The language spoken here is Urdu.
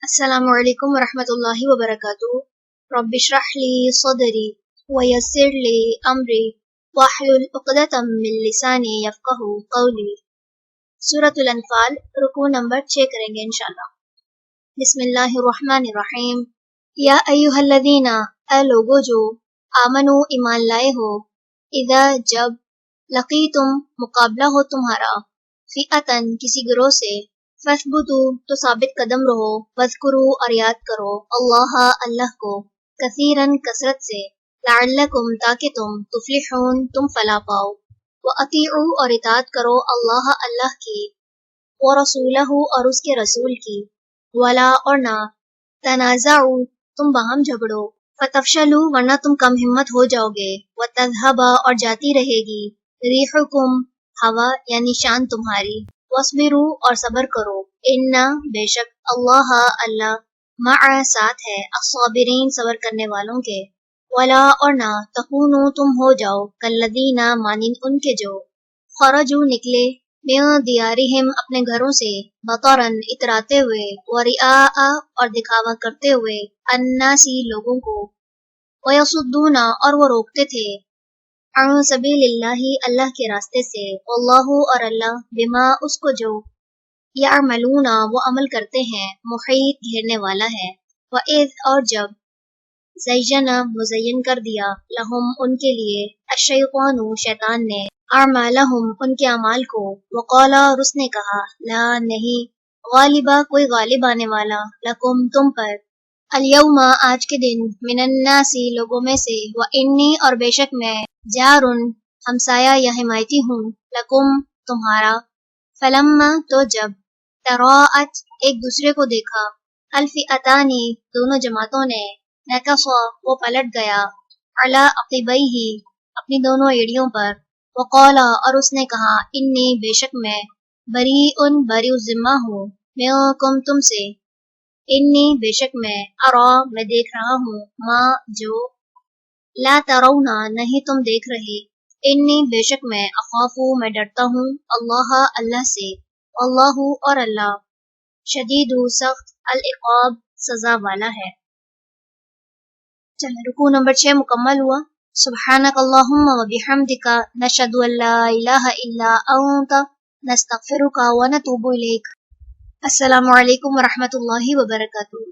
السلام علیکم ورحمۃ اللہ وبرکاتہ۔ رب اشرح لی صدری ویسر لی امری واحلل عقدۃ من لسانی یفقہوا قولی۔ سورۃ الانفال، رکوع نمبر 6 کریں گے انشاءاللہ۔ بسم اللہ الرحمن الرحیم۔ یا ایھا الذین، اے لوگو جو آمنو ایمان لائے ہو، اذا جب لقیتم مقابلہ ہو تمہارا، فئۃً کسی گروہ سے، فاثبتوا تو ثابت قدم رہو، واذکروا اور یاد کرو، اللہ کو، کثیراً کثرت سے، لعلکم تاکہ تم، تفلحون تم فلاح پاؤ، واطیعوا اور اطاعت کرو اللہ کی، ورسولہ اور اس کے رسول کی، ولا اور نہ، تنازعوا تم باہم جھگڑو، فتفشلوا ورنہ تم کم ہمت ہو جاؤ گے، وتذھب اور جاتی رہے گی، ریحکم ہوا یعنی شان تمہاری، واصبروا اور صبر کرو، ان بے شک اللہ مع ساتھ ہے، الصابرین صبر کرنے والوں کے، ولا اور نہ، تکونوا تم ہو جاؤ، کالذین مانند ان کے جو، خرجوا نکلے، من دیارہم اپنے گھروں سے، بطرًا اتراتے ہوئے، ورئاء اور دکھاوا کرتے ہوئے، الناس لوگوں کو، ویصدون اور وہ روکتے تھے، عن سبیل اللہ کے راستے سے، واللہ اور اللہ، بما اس کو جو، یعملون وہ عمل کرتے ہیں، محیط گھیرنے والا ہے، وَإِذْ اور جب، زیّن مزین کر دیا، لہم ان کے لیے، الشیطان شیطان نے، اعمالہم ان کے اعمال کو، وقال اور اس نے کہا، لا نہیں، غالبا کوئی غالب آنے والا، لکم تم پر، الیوم آج کے دن، من الناس لوگوں میں سے، وانی اور بے شک میں، جارن ہمسایہ یا حمایتی ہوں، لکم تمہارا، فلما تو جب، تراءت ایک دوسرے کو دیکھا، الفئتانی دونوں جماعتوں نے، نکصا وہ پلٹ گیا، علی عقبیہ اپنی دونوں ایڑیوں پر، وقالا اور اس نے کہا، انی بے شک میں، بریء بری الذمہ ہوں، منکم تم سے، انی بے شک میں، میں دیکھ رہا ہوں، ما جو، لا ترون نہیں تم دیکھ رہے، انی بے شک میں، اخافو میں ڈرتا ہوں، اللہ سے، اللہ اور اللہ، شدید سخت، العقاب سزا والا ہے۔ چلیں رکوع نمبر 6 مکمل ہوا۔ سبحانک اللہم و بحمدک، نشہد ان لا الہ الا انت، نستغفرک و نتوب الیک۔ السلام علیکم ورحمۃ اللہ وبرکاتہ۔